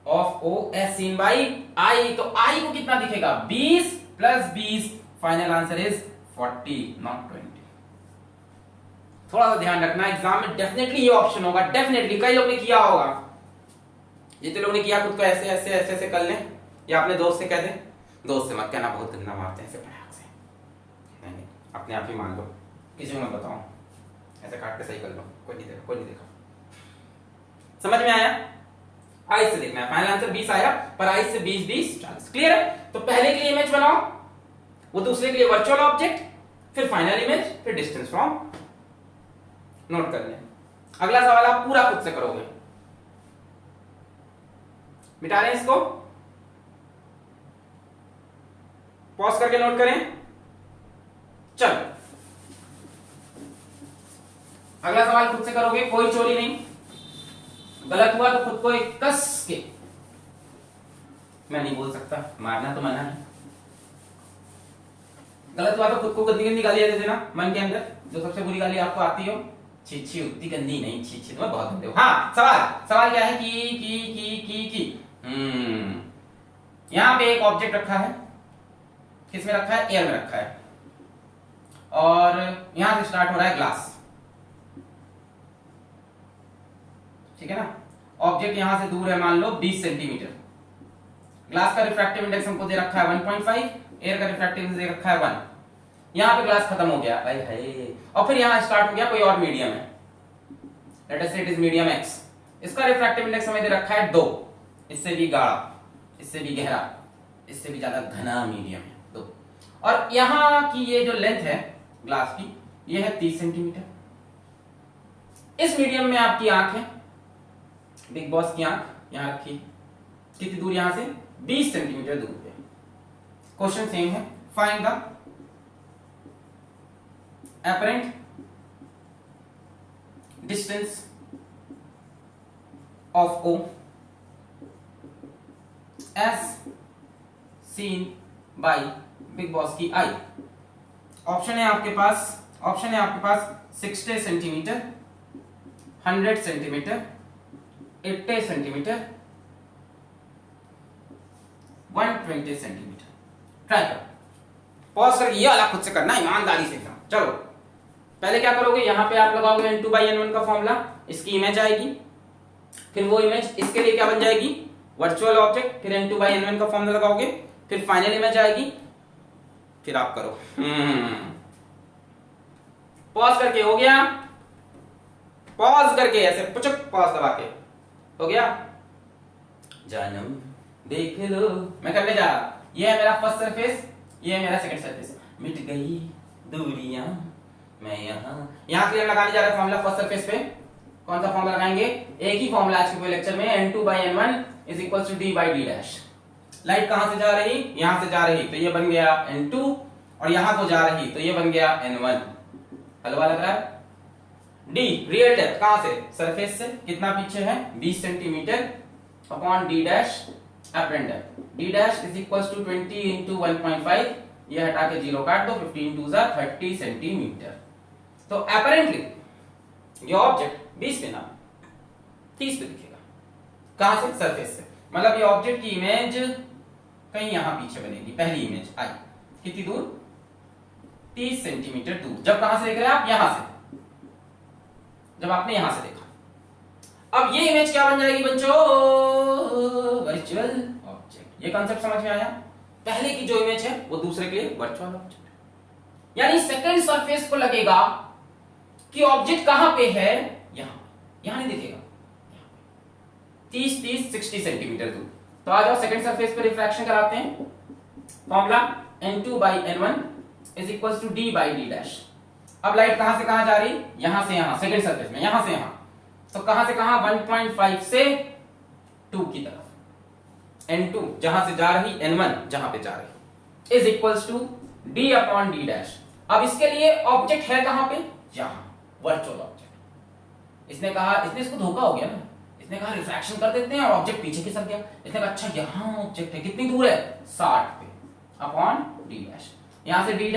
of O as seen by eye, तो आई को कितना दिखेगा 20 plus 20, final answer is 40 not 20। थोड़ा सा ध्यान रखना, एग्जाम में डेफिनेटली ये ऑप्शन होगा, डेफिनेटली कई लोगों ने किया होगा, जितने लोगों ने किया खुद को ऐसे ऐसे ऐसे ऐसे कर लें, या अपने दोस्त से कह दे, दोस्त से मत कहना बहुत गंदा मारते हैं ऐसे फटाक से, नहीं अपने आप ही मान लो, किसी को मत बताओ, ऐसे काट के सही कर लो, कोई नहीं देखा, कोई नहीं देखा। समझ में आया? आई से देखना है, फाइनल आंसर 20 आया, पर आई से 20 20 40। क्लियर है? तो पहले के लिए इमेज बनाओ, वो दूसरे के लिए वर्चुअल ऑब्जेक्ट, फिर फाइनल इमेज, फिर डिस्टेंस फ्रॉम। नोट कर लें। अगला सवाल आप पूरा खुद से करोगे। मिटा लें इसको, पॉज करके नोट करें। चलो अगला सवाल खुद से करोगे, कोई चोरी नहीं, गलत हुआ तो खुद को एक कस के, मैं नहीं बोल सकता, मारना तो मना है, गलत हुआ तो खुद को गंदी गंदी गालियां दे देना मन के अंदर, जो सबसे बुरी गाली आपको आती हो, छी छी, उतनी गंदी नहीं, छी छी, तुम्हें बहुत गंदे हो। हाँ सवाल क्या है की यहां पे एक ऑब्जेक्ट रखा है, किसमें रखा है? एयर में रखा है, और यहां से स्टार्ट हो रहा है ग्लास, ठीक है ना। ऑब्जेक्ट यहां से दूर है मान लो 20 सेंटीमीटर, ग्लास का रिफ्रैक्टिव इंडेक्स हमको दे रखा है 1.5, एयर का रिफ्रैक्टिव इंडेक्स दे रखा है 1। यहां पे ग्लास खत्म हो गया, अरे हाय, और फिर यहां स्टार्ट हो गया कोई और मीडियम है, लेट अस से इट इज मीडियम x, इसका रिफ्रैक्टिव इंडेक्स हमें दे रखा है 2, इससे भी गाढ़ा, इससे भी गहरा, इससे भी ज्यादा घना मीडियम है 2, और यहां की ये जो लेंथ है ग्लास की, ये है 30 सेंटीमीटर। इस मीडियम में आपकी आंख है, बिग बॉस की आंख यहां रखी, कितनी दूर यहां से? 20 सेंटीमीटर दूर पे। क्वेश्चन सेम है, find the apparent distance of O as seen by big boss की आई। ऑप्शन है आपके पास 60 centimetre, 100 centimetre, 80 centimetre, 120 centimetre. Try करो, पॉज करके ये वाला खुद से करना, ईमानदारी से। चलो पहले क्या करोगे, यहां पे आप लगाओगे n2/n1 का फॉर्मूला, इसकी इमेज आएगी, फिर वो इमेज इसके लिए क्या बन जाएगी? वर्चुअल ऑब्जेक्ट, फिर n2/n1 का फॉर्मूला लगाओगे, फिर फाइनल इमेज आएगी, फिर आप करो। पॉज करके हो गया, पॉज करके ऐसे पुचक पॉज दबा के हो गया। जानम देख लो, मैं करने जा रहा, ये है मेरा फर्स्ट सरफेस, ये है मेरा सेकंड सरफेस, मिट गई दूरियां, मैं यहां क्लियर लगाने जा रहे हैं फॉर्मूला फर्स्ट सरफेस पे। कौन सा फॉर्मूला लगाएंगे? एक ही फॉर्मूला आज के पूरे लेक्चर में, n2/n1 = d/d'। लाइट कहां से जा रही? यहां से जा रही, तो ये बन गया n2, और यहां को जा रही तो ये बन गया n1। हलवा लग रहा है। d रियल डेप्थ कहां से? सरफेस से, कितना पीछे है? 20 centimetre upon d' apparent depth, d' = 20 × 1.5, ये हटा के 0 काट दो, 15 2 = 30 सेंटीमीटर। तो अपेरेंटली ये ऑब्जेक्ट 20 पे ना 30 पे दिखेगा। कहां से? सरफेस से। मतलब ये ऑब्जेक्ट की इमेज कहीं यहां पीछे बनेगी, पहली इमेज आई कितनी दूर? 30 सेंटीमीटर दूर। जब कहां से देख रहे हैं आप? यहां से, जब आपने यहां से देखा। अब ये इमेज क्या बन जाएगी बच्चों? Virtual object. ये कॉन्सेप्ट समझ में आया? पहले की जो इमेज है वो दूसरे के लिए वर्चुअल ऑब्जेक्ट, यानी सेकंड सरफेस को लगेगा कि ऑब्जेक्ट कहां पे है, यहां नहीं दिखेगा, 30 60 सेंटीमीटर दूर। तो आ जाओ सेकंड सरफेस पे रिफ्रैक्शन कराते हैं। Formula n2/n1 = d/d'। अब लाइट कहां से कहां जा रही? यहां से यहां, सेकंड सरफेस में, यहां से यहां, तो कहां से कहां? 1.5 से 2 की तरफ। n2 जहां से जा रही, n1 जहां पे जा रही, = d/d'। अब इसके लिए ऑब्जेक्ट है कहां पे? यहां, वर्चुअल ऑब्जेक्ट। इसने कहा, इसने इसको धोखा हो गया ना, इसने कहा रिफ्रैक्शन कर देते हैं और ऑब्जेक्ट पीछे खिसक गया। इसने कहा अच्छा यहां ऑब्जेक्ट है, कितनी दूर है? 60 पे अपॉन d'। यहां से d' =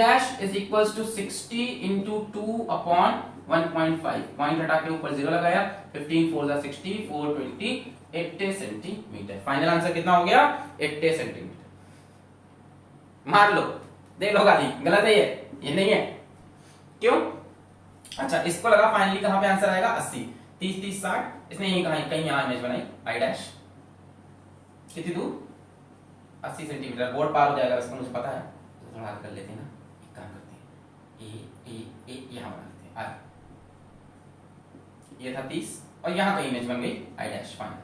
60 × 2/1.5, पॉइंट हटा के ऊपर 0 लगाया, 15 4 = 60, 4 20, 80 सेंटीमीटर। फाइनल आंसर कितना हो गया? 80 सेंटीमीटर। मार लो, देख लो गाली, गलत है ये नहीं है। क्यों? अच्छा इसको लगा फाइनली कहां पे आंसर आएगा? 80, 30 30 60, इसने यही कहीं कहीं यहां इमेज बनाई, i' कितनी दूर? 80 सेंटीमीटर। बोर्ड पार हो जाएगा इसको, मुझे पता है, तो थोड़ा कर लेते हैं ना, एक काम करते हैं, ए यहाँ बना देते हैं, आई, ये था 30 और यहाँ तो इमेज बन गई आई डैश फाइनल।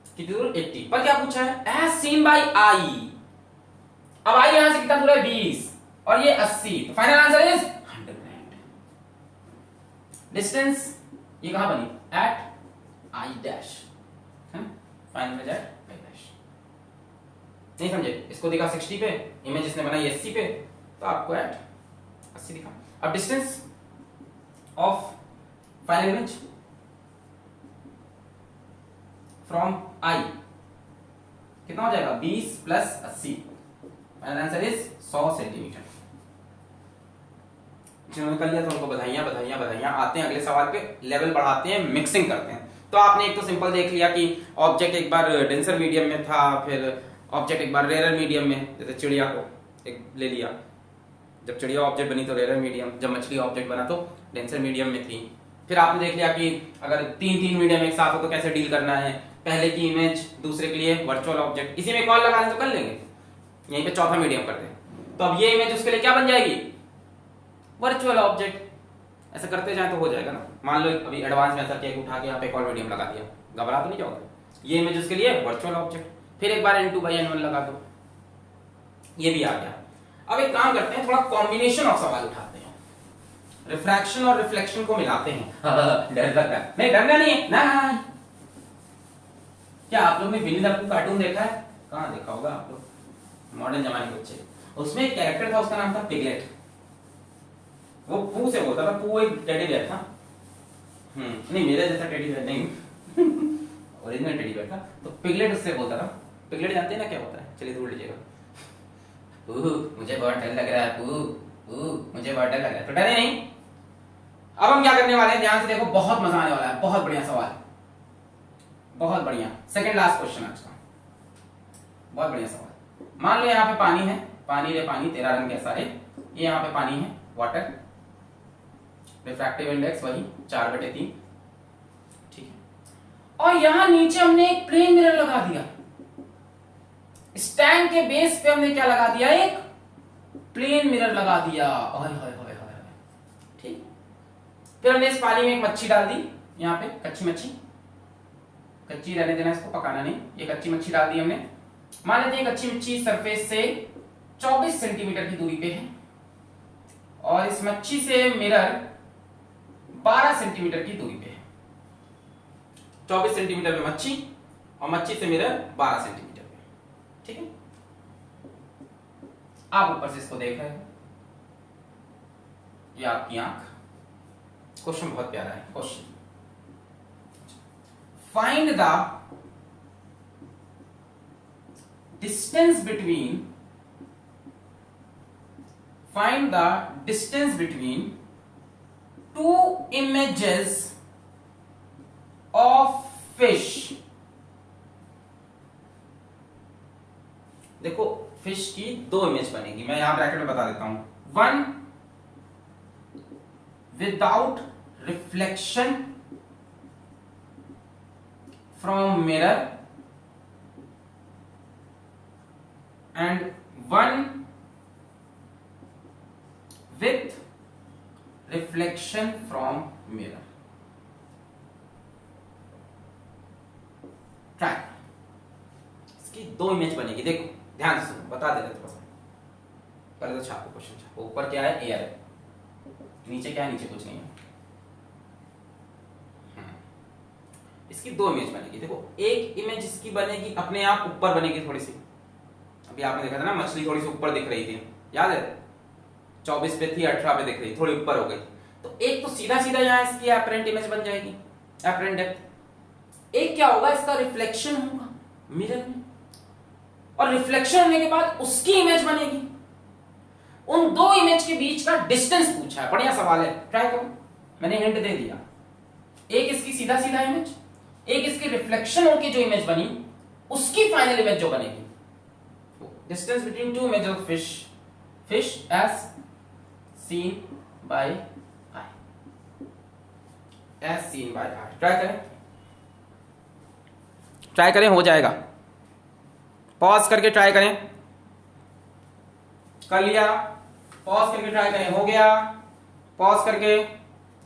कितनी दूर 80 पर क्या पूछा है, एज सीन बाई आई। अब आई यहां से कितना दूर है 20 और ये 80, तो फाइनल आंसर इज 100। डिस्टेंस ये कहां बनी, एट आई डैश, फाइनल में जाए आई डैश। नहीं समझे, इसको दिखा 60 पे, इमेज इसने बनाई 80 पे, तो आपको एट 80 दिखा। अब distance of final image from I कितना हो जाएगा, 20 plus 80, final answer is 100 centimetre. जिन्होंने कर लिया तो उनको बधाइयां बधाइयां बधाइयां। आते हैं अगले सवाल पे, लेवल बढ़ाते हैं, मिक्सिंग करते हैं। तो आपने एक तो सिंपल देख लिया कि ऑब्जेक्ट एक बार डेंसर मीडियम में था, फिर ऑब्जेक्ट एक बार रेयर मीडियम में, जैसे चिड़िया को एक ले लिया, जब चिड़िया ऑब्जेक्ट बनी तो रेयर मीडियम, जब मछली ऑब्जेक्ट बना तो डेंसर मीडियम में थी। फिर आपने देख लिया कि अगर तीन मीडियम एक साथ हो तो कैसे डील करना है, पहले की इमेज दूसरे के लिए वर्चुअल ऑब्जेक्ट, इसी में कॉल लगा लें तो कर लेंगे, यहीं पे चौथा मीडियम कर दें, तो अब ये इमेज उसके लिए क्या बन जाएगी, वर्चुअल ऑब्जेक्ट। ऐसा करते जाए तो हो जाएगा ना। मान लो अभी एडवांस में ऐसा किया, उठा के यहाँ पे एक और मीडियम लगा दिया, घबरा तो नहीं जाओगे, ये इमेज उसके लिए वर्चुअल ऑब्जेक्ट, फिर एक बार n2/n1 लगा दो, ये भी आ गया। अब एक काम करते हैं, थोड़ा कॉम्बिनेशन ऑफ सवाल उठाते हैं, रिफ्रैक्शन और रिफ्लेक्शन को मिलाते हैं। डर लग रहा है, नहीं डरना नहीं है ना। क्या आप लोग ने विनी द पूह कार्टून देखा है, कहां देखा होगा आप लोग, मॉडर्न जमाने के बच्चे। उसमें एक कैरेक्टर था, उसका नाम था पिगलेट। वो पू से बोलता था, पू एक टेडी बेयर था, नहीं मेरे जैसा टेडी बेयर नहीं, ओरिजिनल टेडी बेयर था। तो पिगलेट उससे बोलता था, पिगलेट जानते हैं ना क्या होता है, चलिए ढूंढ लीजिएगा। पू मुझे बहुत डर लग रहा है, पू पू मुझे बहुत डर लग रहा है, तो डरे नहीं। अब हम क्या करने वाले हैं, ध्यान से देखो, बहुत मजा आने वाला है, बहुत बढ़िया सवाल, बहुत बढ़िया, सेकंड लास्ट क्वेश्चन आज का, बहुत बढ़िया सवाल। मान लो यहाँ पे पानी है, पानी रे पानी तेरा रंग कैसा है, ये यहाँ पे पानी है, वाटर, रिफ्रैक्टिव इंडेक्स वही 4/3, ठीक है। और यहां नीचे हमने एक प्लेन मिरर लगा दिया, स्टैंड के बेस पे हमने क्या लगा दिया, एक प्लेन मिरर लगा दिया, ठीक। फिर हमने इस पानी में एक मच्छी डाल दी, यहाँ पे कच्ची मच्छी, कच्ची रहने देना, इसको पकाना नहीं, ये कच्ची मच्छी डाल दी हमने। मान लेते हैं कच्ची मच्छी सरफेस से 24 सेंटीमीटर की दूरी पे है, और इस मच्छी से मिरर 12 सेंटीमीटर की दूरी पे है। 24 सेंटीमीटर में मच्छी और मच्छी से मिरर 12 सेंटीमीटर पे, ठीक है। आप ऊपर से इसको देख रहे हो, ये आपकी आंख। क्वेश्चन बहुत प्यारा है, question find the distance between, find the distance between two images of fish। देखो फिश की दो इमेज बनेगी, मैं यहां ब्रैकेट में बता देता हूं, one without reflection from mirror and one with reflection from mirror। Try, इसकी दो इमेज बनेगी, देखो ध्यान से सुनो, बता दे रहे थोड़ा सा, पहले तो छापो क्वेश्चन, छापो। ऊपर क्या है, एयर है, नीचे क्या है, नीचे कुछ नहीं है। इसकी दो इमेज बनेगी, देखो एक इमेज इसकी बनेगी अपने आप ऊपर बनेगी थोड़ी सी, अभी आपने देखा था ना मछली थोड़ी सी ऊपर दिख रही थी, याद है, 24 पे थी, 18 पे दिख रही, थोड़ी ऊपर हो गई, तो एक तो सीधा सीधा यहां इसकी एपरेंट इमेज बन जाएगी, एपरेंट डेप्थ। एक क्या होगा, इसका रिफ्लेक्शन होगा मिरर में, और रिफ्लेक्शन होने के बाद उसकी इमेज बनेगी। उन दो इमेज के बीच का डिस्टेंस पूछा है, बढ़िया सवाल है, ट्राई करो, मैंने हिंट दे दिया। एक इसकी सीधा सीधा इमेज, एक इसकी रिफ्लेक्शन होकर जो इमेज बनी उसकी फाइनल इमेज जो बनेगी। Distance between two image of fish, fish as seen by eye, as seen by eye। Try करें, ट्राई करें, हो जाएगा। पॉज करके ट्राई करें, कर लिया, पॉज करके ट्राई करें, हो गया, पॉज करके,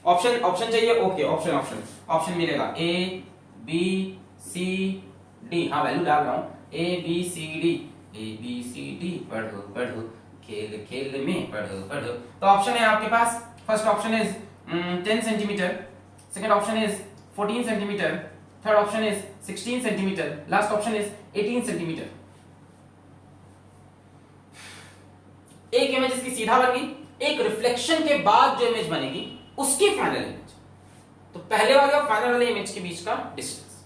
ऑप्शन ऑप्शन चाहिए, ओके, ऑप्शन ऑप्शन ऑप्शन मिलेगा, ए बी सी डी, हाँ वैल्यू डाल रहा हूं, A B C D, A B C D, पढ़ो पढ़ो, खेल खेल में पढ़ो पढ़ो। तो ऑप्शन है आपके पास, first option is 10 centimetre, second option is 14 centimetre, third option is 16 centimetre, last option is 18 centimetre. एक इमेज इसकी सीधा बन गई, एक रिफ्लेक्शन के बाद जो इमेज बनेगी उसकी फाइनल इमेज। तो पहले वाले और फाइनल वाले इमेज के बीच का डिस्टेंस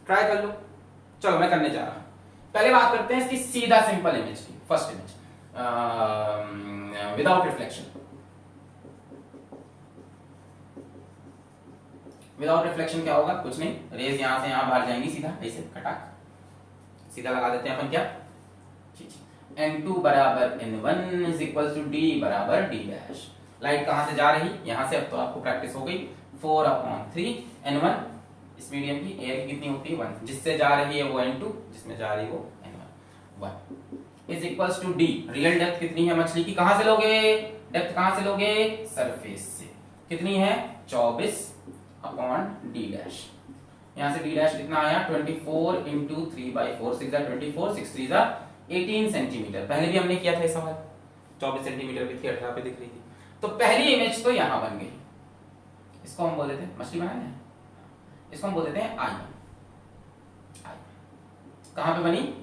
ट्राई कर लो। चलो मैं करने जा रहा हूं, पहले बात करते हैं इसकी सीधा सिंपल इमेज की, first image without reflection. Without reflection क्या होगा, कुछ नहीं, रेज यहां से यहां बाहर जाएंगी सीधा, ऐसे कटाक सीधा लगा देते हैं अपन, क्या n2 बराबर n1 is equal to d बराबर d डैश। लाइट कहां से जा रही, यहां से, अब तो आपको प्रैक्टिस हो गई, 4/3 n1 इस मीडियम की, एयर की कितनी होती है 1, जिससे जा रही है वो n2, जिसमें जा रही है वो n1, 1 is equal to d। Real depth कितनी है मछली की, कहां से लोगे, डेप्थ कहां से लोगे, सरफेस से, कितनी है 24/d डैश। यहां से d डैश कितना आया 24 इंटू 3/4, 6 24, 6 3 18 सेंटीमीटर। पहले भी हमने किया था ये सवाल, 24 सेंटीमीटर की थी, 18 पे दिख रही थी। तो पहली इमेज तो यहां बन गई, इसको हम बोल देते हैं, मछली बनाए हैं, इसको हम बोल देते हैं आई। कहां पे बनी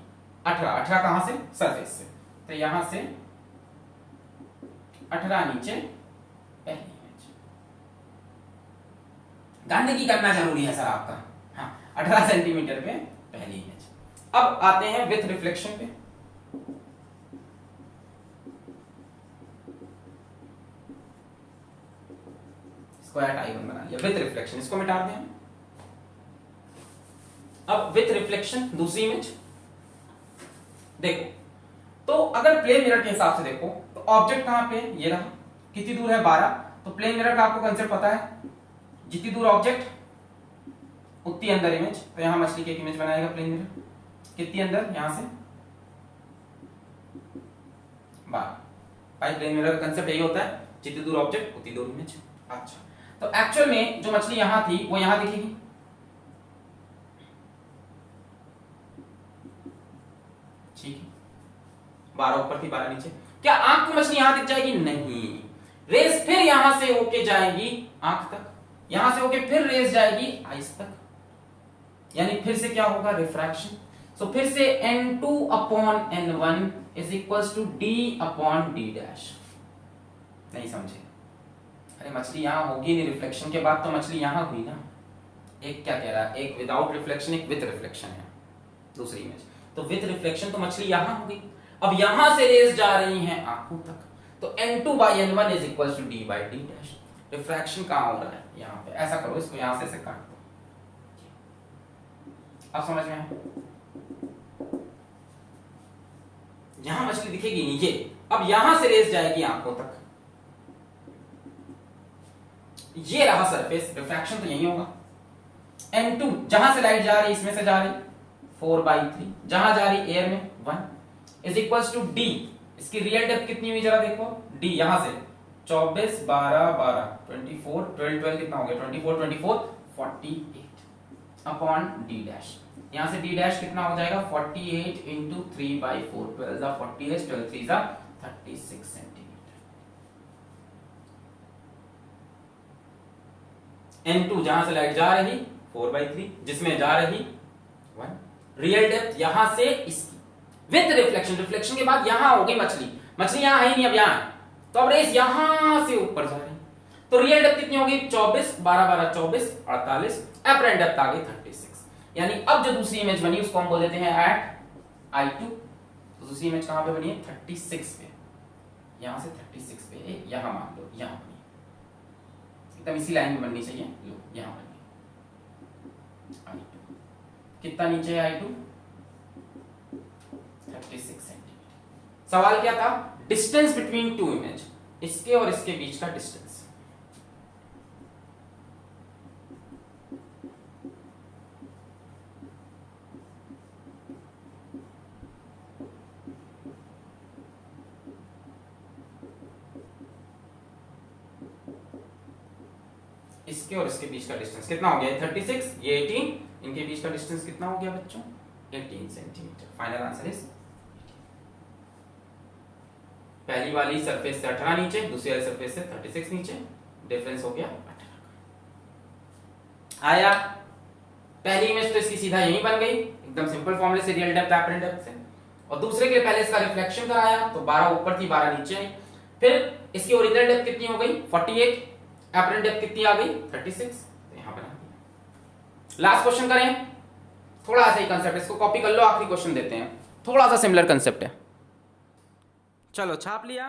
18, 18 कहां से, सरफेस से, तो यहां से 18 नीचे पहली इमेज। गंदगी करना जरूरी है सर आपका, हाँ 18 सेंटीमीटर पे पहली इमेज। अब आते हैं विथ रिफ्लेक्शन पे, स्क्वायर आइकन बना लिया, विथ रिफ्लेक्शन इसको मिटा दें। अब विथ रिफ्लेक्शन दूसरी इमेज देखो, तो अगर प्लेन मिरर के हिसाब से देखो तो ऑब्जेक्ट कहां पे, ये रहा, कितनी दूर है 12, तो प्लेन मिरर का आपको कंसेप्ट पता है, जितनी दूर ऑब्जेक्ट उतनी अंदर इमेज। तो यहां मछली की एक इमेज बनाएगा प्लेन मिरर, कितनी अंदर, यहां से 12। भाई प्लेन मिरर का कंसेप्ट यही होता है, जितनी दूर ऑब्जेक्ट उतनी दूर इमेज। अच्छा, तो एक्चुअल में जो मछली यहां थी वो यहां दिखेगी, ठीक है, 12 ऊपर थी 12 नीचे। क्या आंख को मछली यहां दिख जाएगी, नहीं, रेस फिर यहां से होके जाएगी आंख तक, यहां से होके फिर रेस जाएगी आइस तक, यानी फिर से क्या होगा, रिफ्रैक्शन। सो फिर से n2/n1 is equals to d/d dash. नहीं समझे, अरे मछली यहां होगी नहीं, रिफ्लेक्शन के बाद तो मछली यहां हुई ना। एक क्या कह रहा है, एक विदाउट रिफ्लेक्शन, एक विद रिफ्लेक्शन है दूसरी इमेज। तो विद रिफ्लेक्शन तो मछली यहां होगी, अब यहां से रेस जा रही हैं आंखों तक, तो n2/n1 is equal to d/d dash. Refraction कहां हो रहा है, यहां पे। ऐसा करो, इसको यहां से ऐसे काट दो, अब समझ में आया। यहां मछली दिखेगी नहीं, ये अब यहां से रेस जाएगी आंखों तक, ये रहा सरफेस, रिफ्रैक्शन तो यही होगा। n2 जहां से लाइट जा रही, इसमें से जा रही 4/3, जहां जा रही एयर में 1 इज इक्वल्स टू d। इसकी रियल डेप्थ कितनी हुई जरा देखो, d यहां से 24 12 12 24 12 12 कितना हो गया 24 24 48/d डैश। यहां से d डैश कितना हो जाएगा 48 इंटू 3/4, 12 48, 12 3 36 सेंटीमीटर। n2 जहां से लाइट जा रही 4/3, जिसमें जा रही 1, रियल डेप्थ यहां से इसकी, विद रिफ्लेक्शन, रिफ्लेक्शन के बाद यहां होगी मछली, मछली यहां है नहीं, अब यहां है, तो अब रेस यहां से ऊपर जा रही, तो रियल डेप्थ कितनी होगी 24 12 12 24 48, एपरेंट डेप्थ आ गई 36। यानी अब जो दूसरी इमेज बनी उसको हम बोल देते हैं एट I2। तो दूसरी इमेज कहां पे बनी है 36 पे, यहां से 36 पे, यहां मान लो यहां बनी, एकदम इसी लाइन में बननी चाहिए, लो यहां बनी I2। कितना नीचे है I2 36 सेंटीमीटर। सवाल क्या था, डिस्टेंस बिटवीन टू इमेज, इसके और इसके बीच का डिस्टेंस। इसके और इसके बीच का डिस्टेंस कितना हो गया? 36, ये 18, इनके बीच का डिस्टेंस कितना हो गया बच्चों? 18 सेंटीमीटर। फाइनल आंसर इज पहली वाली सरफेस से 18 नीचे, दूसरी वाली सरफेस से 36 नीचे, डिफरेंस हो गया 18 आया। पहली इमेज तो इसकी सीधा यही बन गई, एकदम सिंपल फॉर्मूले से, रियल डेप्थ एपरेंट डेप्थ से। और दूसरे के लिए पहले इसका रिफ्लेक्शन कराया तो 12 ऊपर थी 12 नीचे आई। फिर इसकी ओरिजिनल डेप्थ कितनी हो गई? 48, एपरेंट डेप्थ कितनी आ गई? 36। तो यहां बना दिया। लास्ट क्वेश्चन करें, थोड़ा सा ही कंसेप्ट, इसको कॉपी कर लो, आखिरी क्वेश्चन देते हैं, थोड़ा सा सिमिलर कंसेप्ट है। चलो छाप लिया।